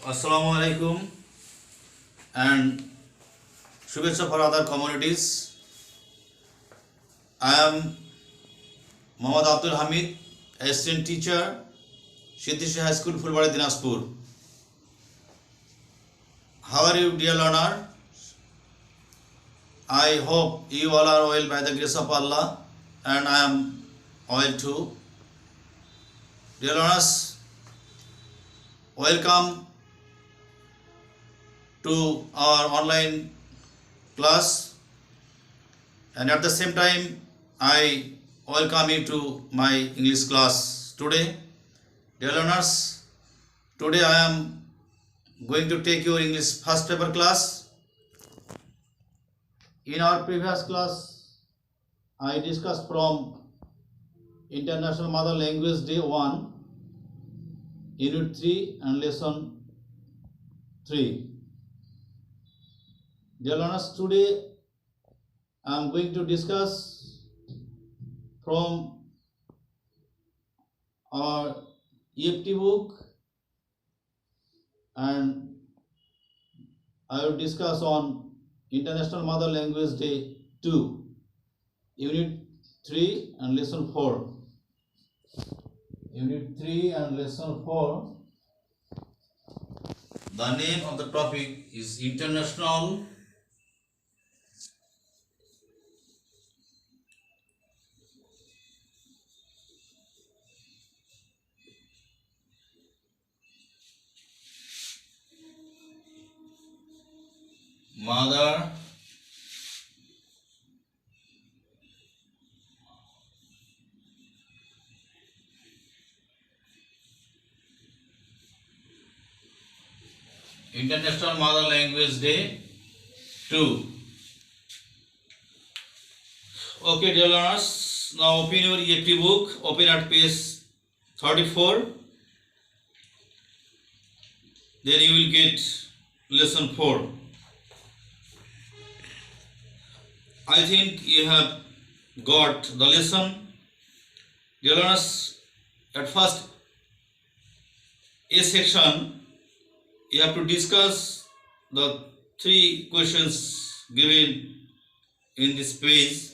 Assalamu alaikum and Shubhecha for other communities. I am Mohammad Abdul Hamid, assistant teacher, Siddhishi High School, Fulbari, Dinaspur. How are you, dear learner? I hope you all are well by the grace of Allah, and I am well too. Dear learners, welcome to our online class, and at the same time I welcome you to my English class today. Dear learners, today I am going to take your English first paper class. In our previous class I discussed from International Mother Language Day 1, Unit 3 and Lesson 3. Dear learners, today I am going to discuss from our EFT book, and I will discuss on International Mother Language Day 2, Unit 3 and Lesson 4. Unit 3 and Lesson 4. The name of the topic is International Mother International Mother Language Day 2. Okay, dear learners, now open your EFT book, open at page 34. Then you will get lesson 4. I think you have got the lesson. Dear learners, at first A section, you have to discuss the 3 questions given in this page.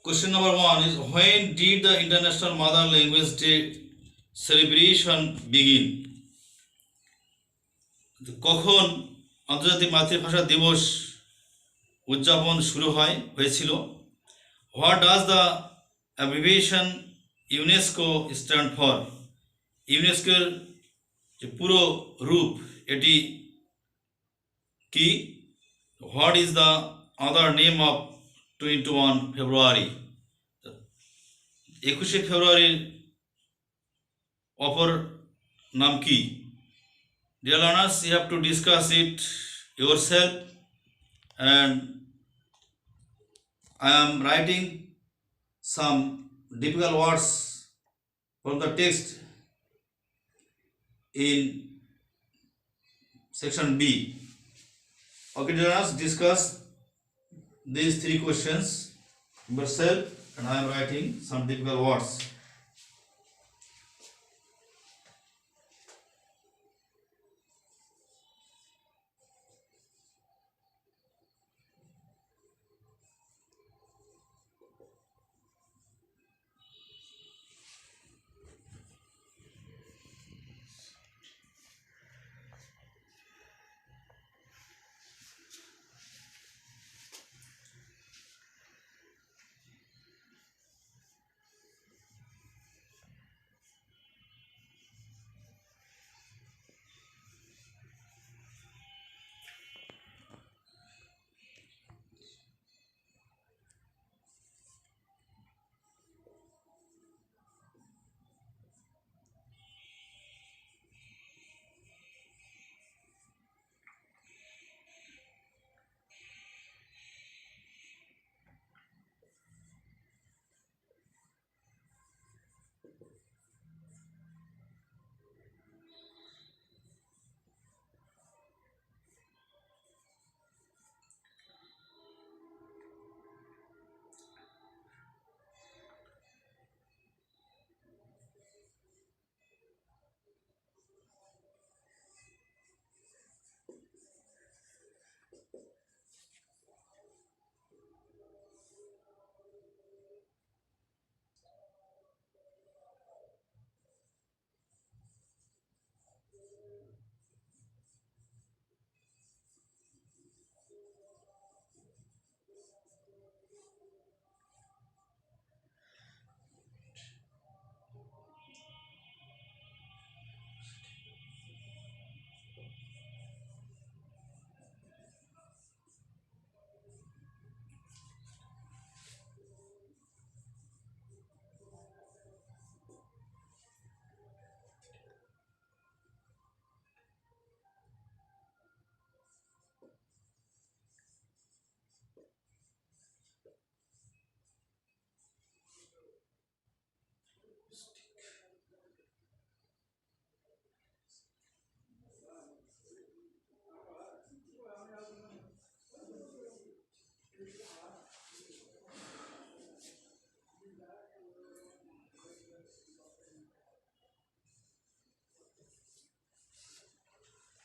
Question number 1 is, when did the International Mother Language Day celebration begin? কখন আন্তর্জাতিক মাতৃভাষা দিবস উদযাপন শুরু হয়েছিল? What does the abbreviation UNESCO stand for? ইউনেস্কোর যে পুরো রূপ এটি কি? What is the other name of 21 February? 21শে ফেব্রুয়ারির অপর নাম কি? Dear learners, you have to discuss it yourself, and I am writing some difficult words from the text in section B. Okay, dear learners, discuss these 3 questions yourself, and I am writing some difficult words.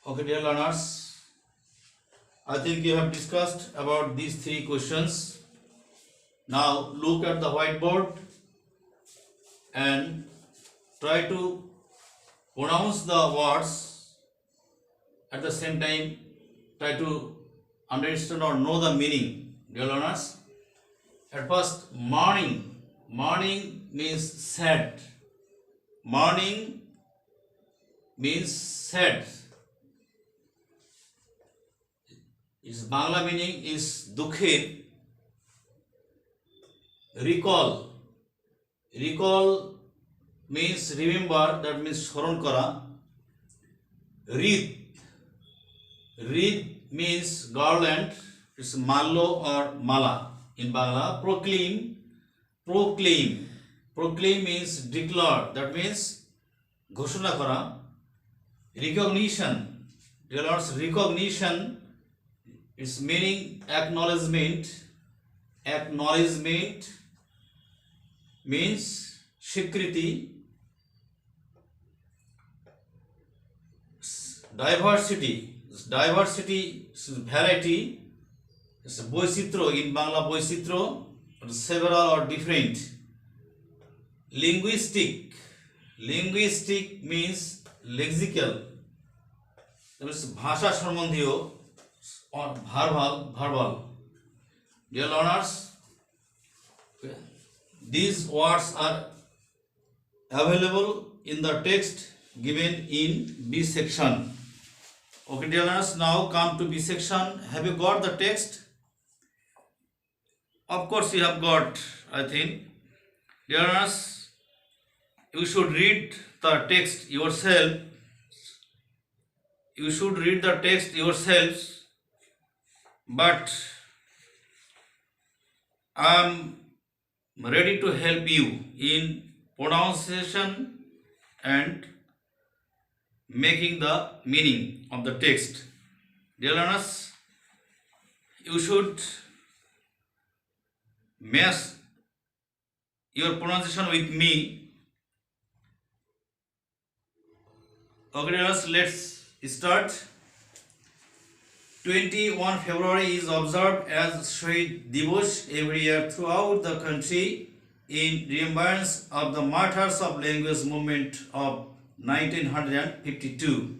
Okay, dear learners, I think you have discussed about these three questions. Now look at the whiteboard and try to pronounce the words. At the same time, try to understand or know the meaning, dear learners. At first, morning. Morning means sad. Morning means sad. Its Bangla meaning is dukhir. Recall. Recall means remember, that means shoron kora. Read. Read means garland. It's mallo or mala in Bangla. Proclaim. Proclaim. Proclaim means declare. That means ঘোষণা করা. Recognition. Dear Lords, recognition is meaning acknowledgement. Acknowledgement means স্বীকৃতি. Diversity. Diversity is variety. It's বৈচিত্র্য in Bangla বৈচিত্র্য, several or different. Linguistic. Linguistic means lexical. That means ভাষা সম্বন্ধীয় or verbal. Dear learners, these words are available in the text given in B section. Okay, dear learners, now come to B section. Have you got the text? Of course you have got, I think. Dear learners, you should read the text yourself. You should read the text yourselves, but I am ready to help you in pronunciation and making the meaning of the text. Dear learners, you should match your pronunciation with me. Okay, dear learners, let's start. 21 February is observed as Shahid Divas every year throughout the country in remembrance of the martyrs of language movement of 1952.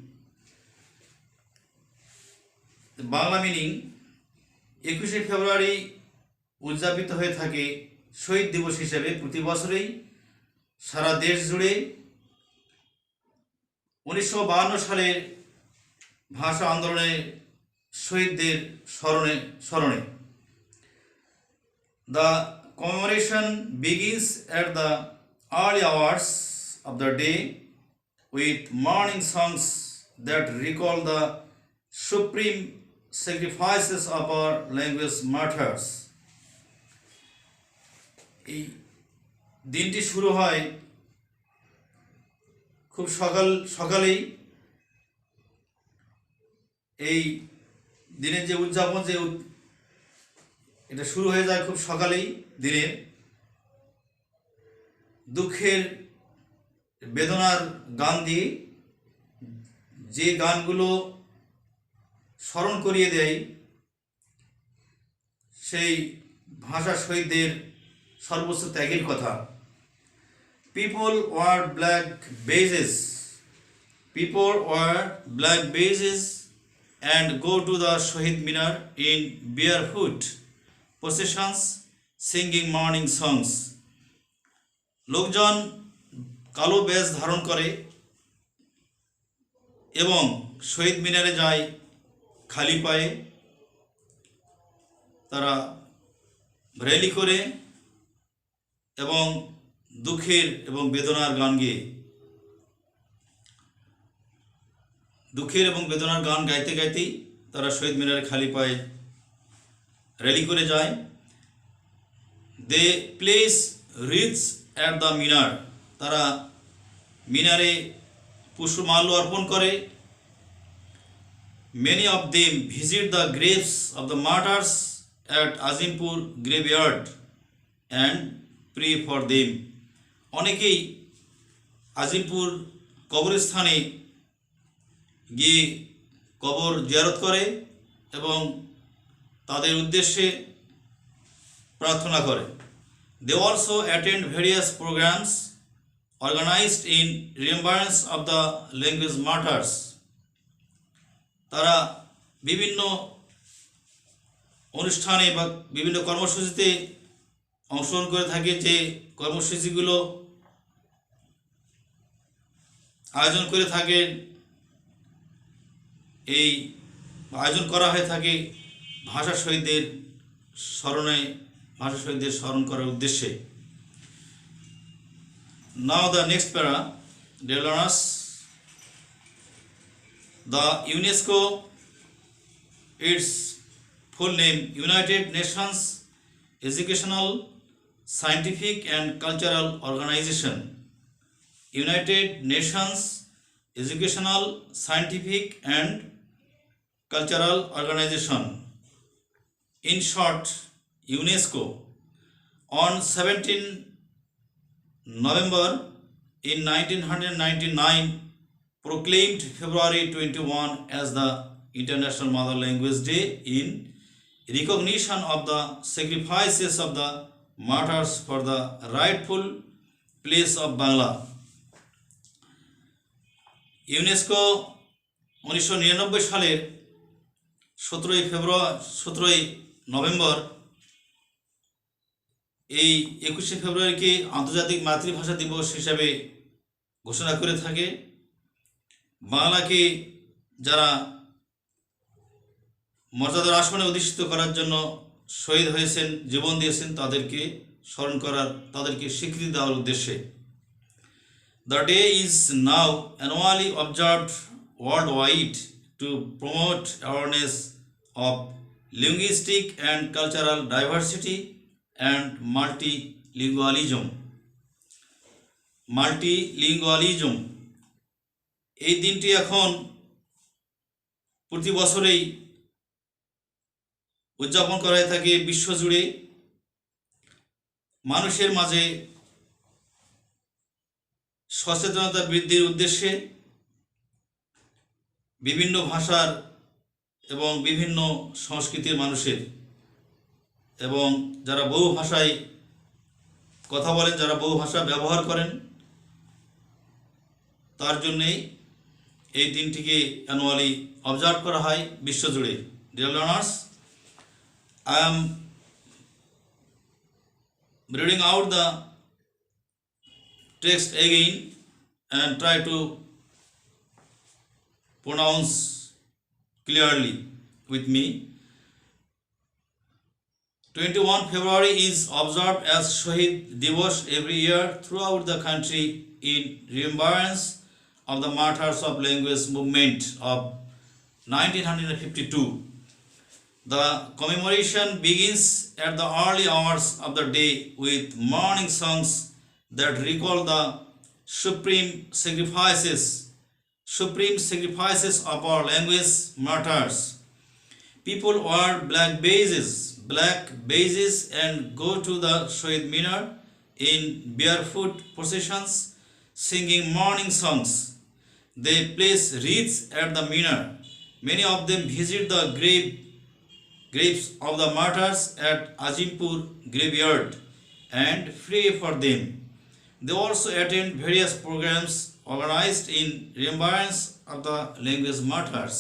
The Bangla meaning 21 ফেব্রুয়ারি উদযাপিত হয়ে থাকে শহীদ দিবস হিসেবে প্রতি বছরেই সারা দেশ জুড়ে 1952 সালের ভাষা আন্দোলনে শহীদদের স্মরণে. The commemoration begins at the early hours of the day with morning songs that recall the supreme sacrifices of our language martyrs. এই দিনটি শুরু হয় খুব সকালেই. এই দিনের যে উদযাপন, যে এটা শুরু হয়ে যায় খুব সকালেই দিনের. দুঃখের বেদনার গান দিয়ে, যে গানগুলো স্মরণ করিয়ে দেয় সেই ভাষা শহীদদের সর্বোচ্চ ত্যাগের কথা. People wear black badges. People wear black badges and go to the Shahid Minar in barefoot processions, singing morning songs. লোকজন কালো ব্যাজ ধারণ করে এবং শহীদ মিনারে যায় খালি পায়ে. তারা র্যালি করে এবং দুঃখের এবং বেদনার গান গেয়ে, দুঃখের এবং বেদনার গান গাইতে গাইতেই তারা শহীদ মিনারে খালি পায়ে র্যালি করে যায়. They place wreaths at the minar. তারা মিনারে পুষ্পমাল্য অর্পণ করে. Many of them visit the graves of the martyrs at Azimpur graveyard and pray for them. অনেকেই আজিমপুর কবরস্থানে গিয়ে কবর জিয়ারত করে এবং তাদের উদ্দেশ্যে প্রার্থনা করে। They also attend various programs organized in remembrance of the language martyrs. তারা বিভিন্ন অনুষ্ঠানে বা বিভিন্ন কর্মসূচিতে অংশগ্রহণ করে থাকে, যে কর্মসূচিগুলো আয়োজন করে থাকে, এই আয়োজন করা হয়ে থাকে ভাষা শহীদদের স্মরণ করার উদ্দেশ্যে। Now the next para, dear learners, the UNESCO, its full name United Nations Educational, Scientific and Cultural Organization. United Nations Educational, Scientific and Cultural Organization, in short UNESCO, on 17 November in 1999 proclaimed February 21 as the International Mother Language Day in recognition of the sacrifices of the martyrs for the rightful place of Bangla. UNESCO 1999 সালের 17 November এই 21শে ফেব্রুয়ারিকে আন্তর্জাতিক মাতৃভাষা দিবস হিসাবে ঘোষণা করে থাকে। বাংলাকে যারা মর্যাদার আসনে অধিষ্ঠিত করার জন্য শহীদ হয়েছেন, জীবন দিয়েছেন, তাদেরকে স্মরণ করার, তাদেরকে স্বীকৃতি দেওয়ার উদ্দেশ্যে। The day is now annually observed worldwide to promote awareness of linguistic and cultural diversity and multilingualism. এই দিনটি এখন প্রতি বছরেই উদযাপন করা হয়ে থাকে বিশ্বজুড়ে। মানুষের মাঝে সচেতনতা বৃদ্ধির উদ্দেশ্যে বিভিন্ন ভাষার এবং বিভিন্ন সংস্কৃতির মানুষের, এবং যারা বহু ভাষায় কথা বলেন, যারা বহু ভাষা ব্যবহার করেন, তার জন্যেই এই দিনটিকে অ্যানুয়ালি অবজার্ভ করা হয় বিশ্বজুড়ে। Dear learners, I am reading out the text again and try to pronounce clearly with me. 21 February is observed as Shahid Divas every year throughout the country in remembrance of the martyrs of language movement of 1952. The commemoration begins at the early hours of the day with morning songs that recall the supreme sacrifices of our language martyrs. People wear black badges and go to the Shahid Minar in barefoot processions, singing morning songs. They place wreaths at the Minar. Many of them visit the graves of the martyrs at Azimpur graveyard and pray for them. They also attend various programs organized in remembrance of the language martyrs.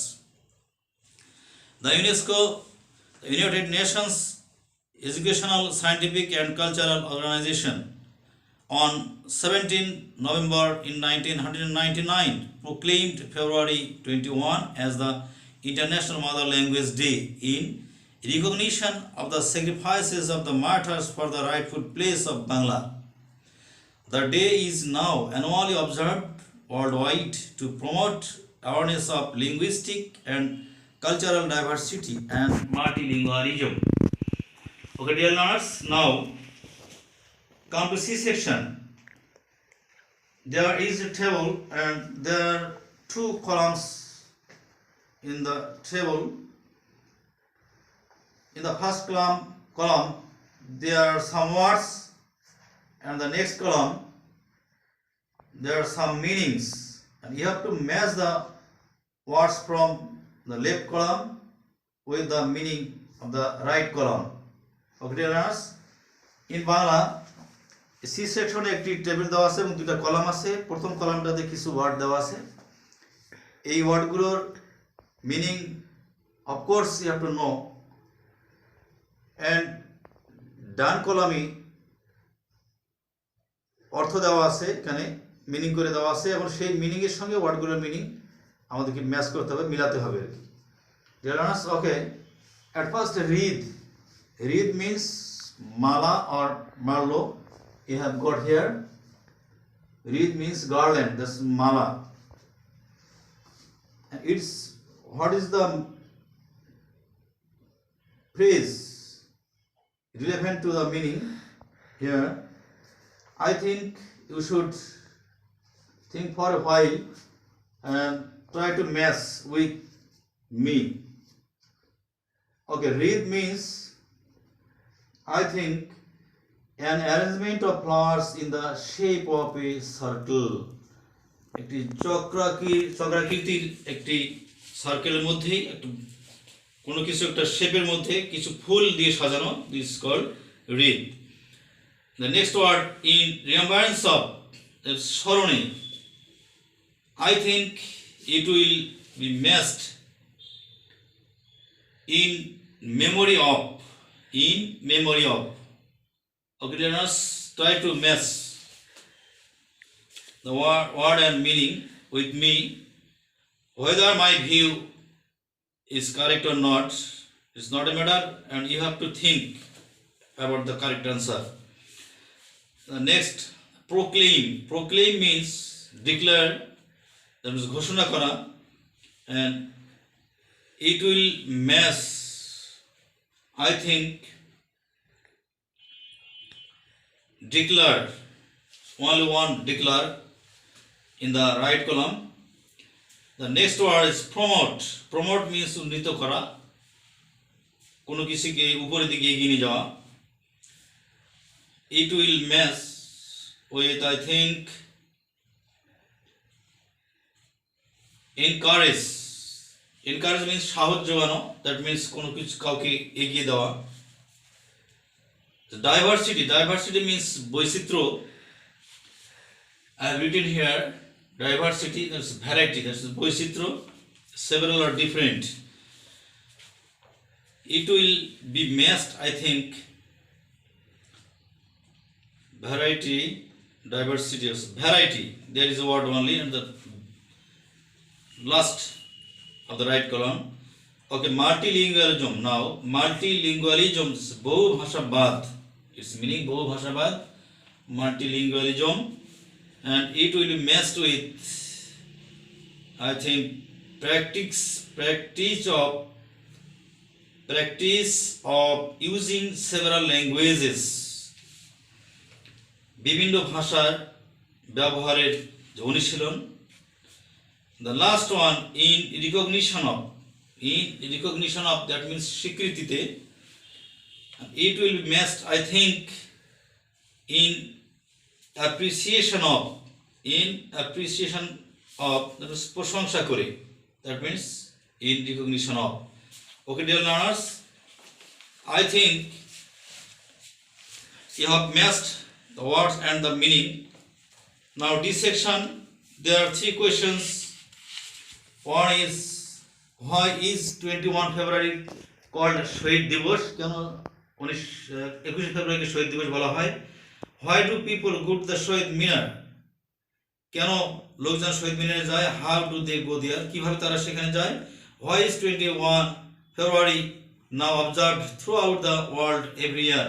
The UNESCO, the United Nations Educational, Scientific and Cultural Organization, on 17 November in 1999 proclaimed February 21 as the International Mother Language Day in recognition of the sacrifices of the martyrs for the rightful place of Bangla. The day is now annually observed worldwide to promote awareness of linguistic and cultural diversity and multilingualism. Okay, dear learners, now come to C section. There is a table and there are two columns in the table. In the first column there are some words, and the next column there are some meanings, and you have to match the words from the left column with the meaning of the right column. Okay, dear learners, in Bangla C সেকশনে একটি table দেওয়া আছে এবং দুটো column আছে। প্রথম কলামটাতে কিছু word দেওয়া আছে। এই ওয়ার্ডগুলোর meaning of course you have to know, and ডান কলামে অর্থ দেওয়া আছে, এখানে মিনিং করে দেওয়া আছে এবং সেই মিনিংয়ের সঙ্গে ওয়ার্ডগুলোর মিনিং আমাদেরকে ম্যাচ করতে হবে, মিলাতে হবে আর কি। Dear learners, okay, at first reed. Reed means mala or marlo. You have got here. Reed means garland. That's mala. And it's what is the phrase relevant to the meaning here? I think you should think for a while and try to match with me. Okay, reed means, I think, an arrangement of flowers in the shape of a circle. একটি চক্রাকৃতির একটি সার্কেলের মধ্যে কোনো কিছু একটা শেপের মধ্যে কিছু ফুল দিয়ে সাজানো, this called reed. The next word, in remembrance of, স্মরণে, I think it will be matched in memory of. In memory of. Okay, learners, try to match the word and meaning with me. Whether my view is correct or not, it's not a matter, and you have to think about the correct answer. The next, proclaim. Proclaim means declare, that means ঘোষণা করা, and it will match, I think, declare, only one declare in the right column. The next word is promote. Promote means উন্নীত করা, কোনো কিছুকে উপরের দিকে এগিয়ে নিয়ে যাওয়া। It will match with, I think, encourage. Encourage means সাহস যোগানো, that means কোনো কিছু কাউকে এগিয়ে দেওয়া। Diversity. Diversity means বৈচিত্র্য। I have written here diversity, that's variety, that's বৈচিত্র্য, several or different. It will be matched, I think, variety, diversity, variety, there is a word only and the last of the right column. Okay, multilingualism. Now, multilingualism is বহু ভাষাবাদ. Its meaning বহু ভাষাবাদ, multilingualism, and it will be matched with, I think, practice of using several languages. বিভিন্ন ভাষার ব্যবহারের যে অনুশীলন। The last one, in recognition of. In recognition of, that means স্বীকৃতিতে. It will be matched, I think, in appreciation of. In appreciation of, that is প্রশংসা করে. That means in recognition of. Okay, dear learners, I think you have matched the words and the meaning. Now this section, there are 3 questions. One is, why is 21 February called শহীদ দিবস? কেন 21 ফেব্রুয়ারিকে শহীদ দিবস বলা হয়? Why do people go to the শহীদ মিনার? কেন লোকজন শহীদ মিনারে যায়? How do they go there? কিভাবে তারা সেখানে যায়? Why is 21 February now observed throughout the world every year?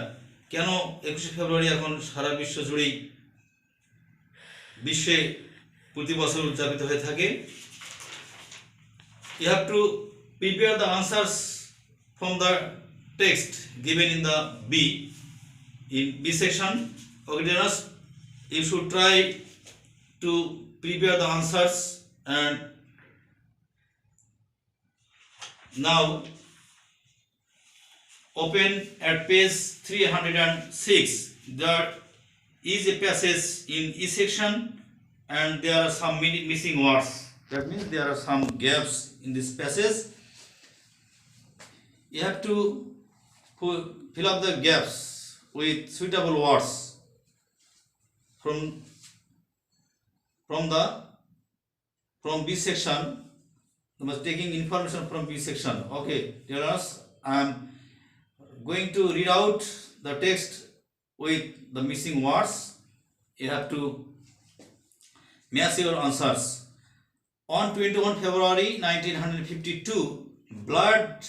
কেন 21 ফেব্রুয়ারি এখন সারা বিশ্ব জুড়েই বিশ্বে প্রতি বছর উদযাপিত হয়ে থাকে? You have to prepare the answers from the text given in the B section. Okay, learners, you should try to prepare the answers, and now open at page 306. There is a passage in each section and there are some missing words. That means there are some gaps in this passage. you have to fill up the gaps with suitable words from B section. You must taking information from B section. Okay, dear learners, I am going to read out the text with the missing words. You have to match your answers. On 21 February 1952, blood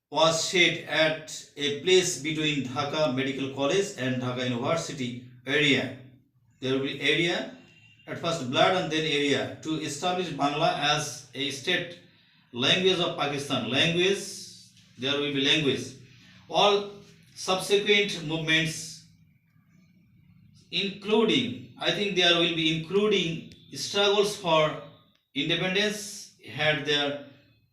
was shed at a place between Dhaka Medical College and Dhaka University area. There will be area, at first blood and then area, to establish Bangla as a state language of Pakistan. Language, there will be language. All subsequent movements, including, I think there will be including struggles for independence, had their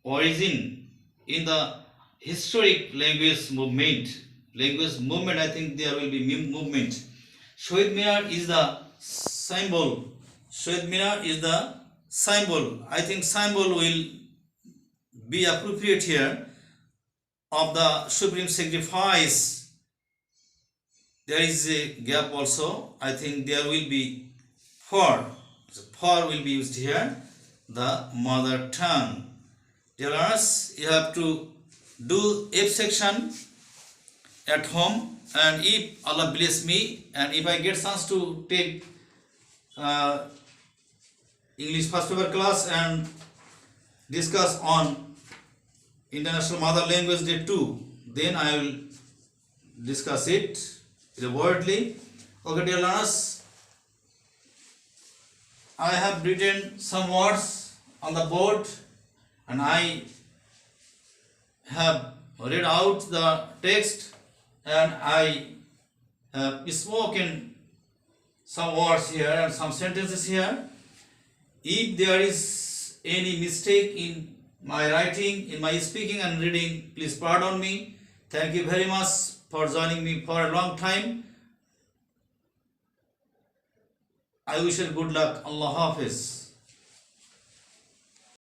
origin in the historic language movement. Language movement, I think there will be movement. Shahid Minar is the symbol. Shahid Minar is the symbol. I think symbol will be appropriate here of the supreme sacrifice. There is a gap also. I think there will be for. So for will be used here. The mother tongue. Dear learners, you have to do F section at home, and if Allah bless me and if I get chance to take English first paper class and discuss on International Mother Language Day 2, then I will discuss it wordly. Okay, dear learners, I have written some words on the board and I have read out the text and I have spoken some words here and some sentences here. If there is any mistake in my writing, in my speaking and reading, please pardon me. Thank you very much for joining me for a long time. I wish you good luck. Allah Hafiz.